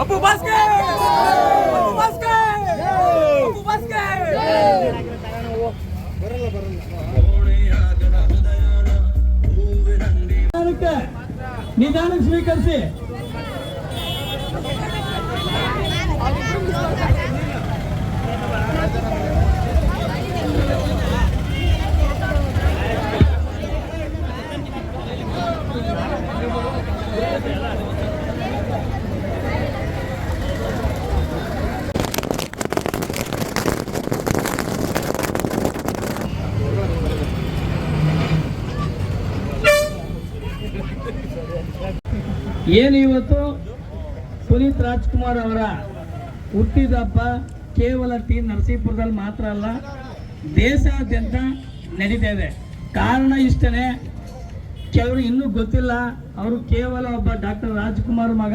ಅಪ್ಪು ಬಾಸ್ಕೆ ಅಪ್ಪು ಬಾಸ್ಕೆ ಅಪ್ಪು ಬಾಸ್ಕೆ ನಿಧಾನಕ್ಕೆ ಸ್ವೀಕರಿಸಿ. ಏನು ಇವತ್ತು ಪುನೀತ್ ರಾಜ್ಕುಮಾರ್ ಅವರ ಹುಟ್ಟಿದಬ್ಬ ಕೇವಲ ಟಿ ನರಸೀಪುರದಲ್ಲಿ ಮಾತ್ರ ಅಲ್ಲ, ದೇಶಾದ್ಯಂತ ನಡೀತಾ ಇದೆ. ಕಾರಣ ಇಷ್ಟೇ, ಕೆಲವರು ಇನ್ನೂ ಗೊತ್ತಿಲ್ಲ, ಅವರು ಕೇವಲ ಒಬ್ಬ ಡಾಕ್ಟರ್ ರಾಜ್ಕುಮಾರ್ ಮಗ,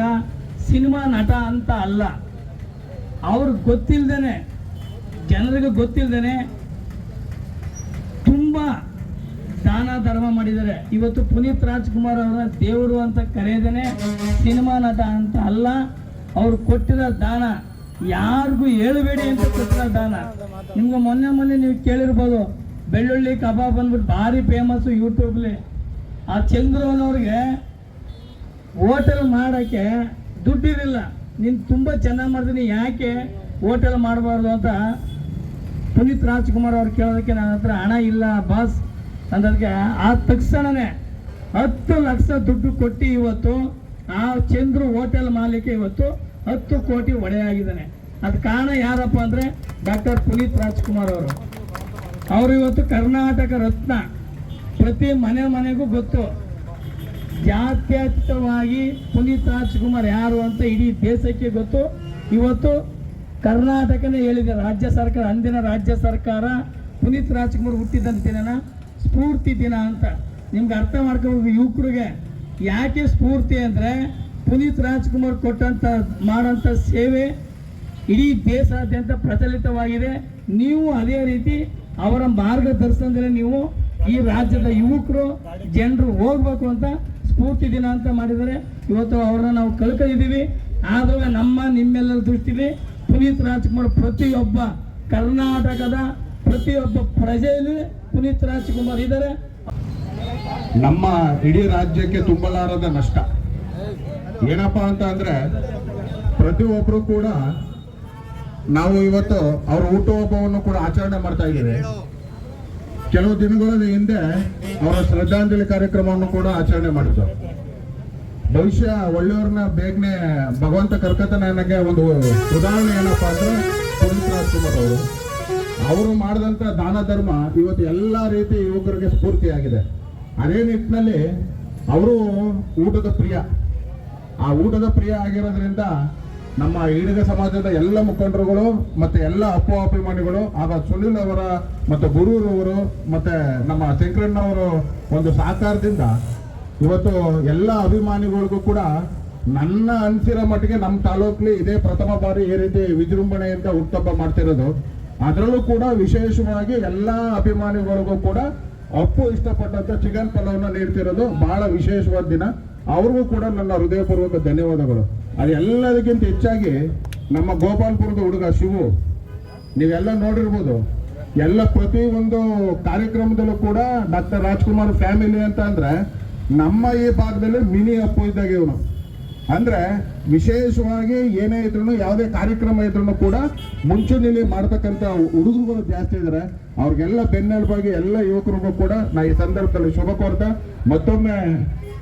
ಸಿನಿಮಾ ನಟ ಅಂತ ಅಲ್ಲ. ಅವ್ರು ಗೊತ್ತಿಲ್ದೇನೆ, ಜನರಿಗೆ ಗೊತ್ತಿಲ್ದೇನೆ ತುಂಬ ದಾನ ಧರ್ಮ ಮಾಡಿದ್ದಾರೆ. ಇವತ್ತು ಪುನೀತ್ ರಾಜ್ಕುಮಾರ್ ಅವರ ದೇವರು ಅಂತ ಕರೆಯದೇನೆ, ಸಿನಿಮಾ ನಟ ಅಂತ ಅಲ್ಲ. ಅವ್ರು ಕೊಟ್ಟಿರೋ ದಾನ ಯಾರಿಗೂ ಹೇಳಬೇಡಿ ಅಂತ ಕೊಟ್ಟಿರೋ ದಾನ. ನಿಮ್ಗೆ ಮೊನ್ನೆ ನೀವು ಕೇಳಿರ್ಬೋದು, ಬೆಳ್ಳುಳ್ಳಿ ಕಬಾಬ್ ಅಂದ್ಬಿಟ್ಟು ಭಾರಿ ಫೇಮಸ್ಸು ಯೂಟ್ಯೂಬ್ಲಿ. ಆ ಚಂದ್ರವನವ್ರಿಗೆ ಹೋಟೆಲ್ ಮಾಡೋಕ್ಕೆ ದುಡ್ಡಿರಲಿಲ್ಲ. ನೀನು ತುಂಬ ಚೆನ್ನಾಗಿ ಮಾಡ್ತೀನಿ, ಯಾಕೆ ಹೋಟೆಲ್ ಮಾಡಬಾರ್ದು ಅಂತ ಪುನೀತ್ ರಾಜ್ಕುಮಾರ್ ಅವ್ರು ಕೇಳೋದಕ್ಕೆ ನನ್ನ ಹತ್ರ ಹಣ ಇಲ್ಲ ಬಾಸ್ ಅಂದಕ್ಕೆ, ಆ ತಕ್ಷಣನೇ 10 ಲಕ್ಷ ದುಡ್ಡು ಕೊಟ್ಟು ಇವತ್ತು ಆ ಚಂದ್ರು ಹೋಟೆಲ್ ಮಾಲೀಕ ಇವತ್ತು 10 ಕೋಟಿ ಒಡೆಯಾಗಿದ್ದಾನೆ. ಅದು ಕಾರಣ ಯಾರಪ್ಪ ಅಂದರೆ ಡಾಕ್ಟರ್ ಪುನೀತ್ ರಾಜ್ಕುಮಾರ್ ಅವರು ಇವತ್ತು ಕರ್ನಾಟಕ ರತ್ನ. ಪ್ರತಿ ಮನೆಗೂ ಗೊತ್ತು. ಜಾತ್ಯತೀತವಾಗಿ ಪುನೀತ್ ರಾಜ್ಕುಮಾರ್ ಯಾರು ಅಂತ ಇಡೀ ದೇಶಕ್ಕೆ ಗೊತ್ತು. ಇವತ್ತು ಕರ್ನಾಟಕನೇ ಹೇಳಿದೆ, ರಾಜ್ಯ ಸರ್ಕಾರ, ಅಂದಿನ ರಾಜ್ಯ ಸರ್ಕಾರ ಪುನೀತ್ ರಾಜ್ಕುಮಾರ್ ಹುಟ್ಟಿದಂಥ ದಿನನ ಸ್ಫೂರ್ತಿ ದಿನ ಅಂತ. ನಿಮ್ಗೆ ಅರ್ಥ ಮಾಡ್ಕೋಬೇಕು ಯುವಕರಿಗೆ. ಯಾಕೆ ಸ್ಫೂರ್ತಿ ಅಂದರೆ ಪುನೀತ್ ರಾಜ್ಕುಮಾರ್ ಮಾಡೋಂಥ ಸೇವೆ ಇಡೀ ದೇಶಾದ್ಯಂತ ಪ್ರಚಲಿತವಾಗಿದೆ. ನೀವು ಅದೇ ರೀತಿ ಅವರ ಮಾರ್ಗದರ್ಶನದಲ್ಲಿ ನೀವು ಈ ರಾಜ್ಯದ ಯುವಕರು ಜನರು ಹೋಗ್ಬೇಕು ಅಂತ ಸ್ಫೂರ್ತಿ ದಿನ ಅಂತ ಮಾಡಿದ್ದಾರೆ. ಇವತ್ತು ಅವರನ್ನ ನಾವು ಕಳ್ಕೊಂಡಿದ್ದೀವಿ. ಆದರೂ ನಿಮ್ಮೆಲ್ಲರ ದೃಷ್ಟಿಲಿ ಪುನೀತ್ ರಾಜ್ಕುಮಾರ್ ಪ್ರತಿಯೊಬ್ಬ ಕರ್ನಾಟಕದ ಪ್ರತಿಯೊಬ್ಬ ಪ್ರಜೆಯಲ್ಲಿ ಪುನೀತ್ ರಾಜ್ಕುಮಾರ್ ಇದ್ದಾರೆ. ನಮ್ಮ ಇಡೀ ರಾಜ್ಯಕ್ಕೆ ತುಂಬಲಾರದ ನಷ್ಟ ಏನಪ್ಪಾ ಅಂತ ಅಂದ್ರೆ, ಪ್ರತಿಯೊಬ್ಬರು ಕೂಡ ನಾವು ಇವತ್ತು ಅವರ ಹುಟ್ಟುಹಬ್ಬವನ್ನು ಕೂಡ ಆಚರಣೆ ಮಾಡ್ತಾ ಇದ್ದೀವಿ. ಕೆಲವು ದಿನಗಳ ಹಿಂದೆ ಅವರ ಶ್ರದ್ಧಾಂಜಲಿ ಕಾರ್ಯಕ್ರಮವನ್ನು ಕೂಡ ಆಚರಣೆ ಮಾಡಿದ್ರು. ಭವಿಷ್ಯ ಒಳ್ಳೆಯವ್ರನ್ನ ಬೇಗನೆ ಭಗವಂತ ಕರ್ಕತಾನೆ ಅನ್ನೋಕ್ಕೆ ಒಂದು ಉದಾಹರಣೆ ಏನಪ್ಪಾ ಅಂದ್ರೆ ಪುನೀತ್ ರಾಜ್ಕುಮಾರ್ ಅವರು ಮಾಡಿದಂಥ ದಾನ ಧರ್ಮ ಇವತ್ತು ಎಲ್ಲ ರೀತಿ ಯುವಕರಿಗೆ ಸ್ಫೂರ್ತಿಯಾಗಿದೆ. ಅದೇ ನಿಟ್ಟಿನಲ್ಲಿ ಅವರು ಊಟದ ಪ್ರಿಯ. ಆ ಊಟದ ಪ್ರಿಯ ಆಗಿರೋದ್ರಿಂದ ನಮ್ಮ ಈಡಿಗ ಸಮಾಜದ ಎಲ್ಲ ಮುಖಂಡರುಗಳು ಮತ್ತೆ ಎಲ್ಲ ಅಭಿಮಾನಿಗಳು, ಆಗ ಸುನಿಲ್ ಅವರ ಮತ್ತೆ ಗುರೂರವರು ಮತ್ತೆ ನಮ್ಮ ಶಂಕರಣ್ಣವರು ಒಂದು ಸಹಕಾರದಿಂದ ಇವತ್ತು ಎಲ್ಲ ಅಭಿಮಾನಿಗಳಿಗೂ ಕೂಡ ನನ್ನ ಅನಿಸಿರೋ ಮಟ್ಟಿಗೆ ನಮ್ಮ ತಾಲೂಕಲ್ಲಿ ಇದೇ ಪ್ರಥಮ ಬಾರಿ ಈ ರೀತಿ ವಿಜೃಂಭಣೆಯಿಂದ ಹುಟ್ಟುಹಬ್ಬ ಮಾಡ್ತಿರೋದು. ಅದರಲ್ಲೂ ಕೂಡ ವಿಶೇಷವಾಗಿ ಎಲ್ಲ ಅಭಿಮಾನಿಗಳಿಗೂ ಕೂಡ ಅಪ್ಪು ಇಷ್ಟಪಟ್ಟಂತ ಚಿಕನ್ ಪಲಾವ್ನ ನೀಡ್ತಿರೋದು ಬಹಳ ವಿಶೇಷವಾದ ದಿನ. ಅವ್ರಿಗೂ ಕೂಡ ನನ್ನ ಹೃದಯಪೂರ್ವಕ ಧನ್ಯವಾದಗಳು. ಅದೆಲ್ಲದಕ್ಕಿಂತ ಹೆಚ್ಚಾಗಿ ನಮ್ಮ ಗೋಪಾಲ್ಪುರದ ಹುಡುಗ ಶಿವು, ನೀವೆಲ್ಲ ನೋಡಿರ್ಬೋದು, ಎಲ್ಲ ಪ್ರತಿಯೊಂದು ಕಾರ್ಯಕ್ರಮದಲ್ಲೂ ಕೂಡ ಡಾಕ್ಟರ್ ರಾಜ್ಕುಮಾರ್ ಫ್ಯಾಮಿಲಿ ಅಂತ ಅಂದ್ರೆ ನಮ್ಮ ಈ ಭಾಗದಲ್ಲಿ ಮಿನಿ ಅಪ್ಪು ಇದ್ದಾಗ ಇವನು. ಅಂದ್ರೆ ವಿಶೇಷವಾಗಿ ಏನೇ ಇದ್ರು, ಯಾವುದೇ ಕಾರ್ಯಕ್ರಮ ಇದ್ರು ಕೂಡ ಮುಂಚೂಣಿಲಿ ಮಾಡ್ತಕ್ಕಂಥ ಹುಡುಗರು ಜಾಸ್ತಿ ಇದ್ದಾರೆ. ಅವ್ರಿಗೆಲ್ಲ ಬೆನ್ನೆಲುಬಾಗಿ ಎಲ್ಲ ಯುವಕರಿಗೂ ಕೂಡ ನಾ ಈ ಸಂದರ್ಭದಲ್ಲಿ ಶುಭ ಕೋರ್ತಾ ಮತ್ತೊಮ್ಮೆ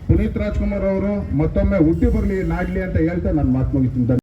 ಪುನೀತ್ ರಾಜ್ಕುಮಾರ್ ಅವರು ಮತ್ತೊಮ್ಮೆ ಹುಟ್ಟಿ ಬರಲಿ ನಾಡ್ಲಿ ಅಂತ ಹೇಳ್ತಾ ನಾನು ಮಾತು ಮುಗಿಸ್ತೀನಿ.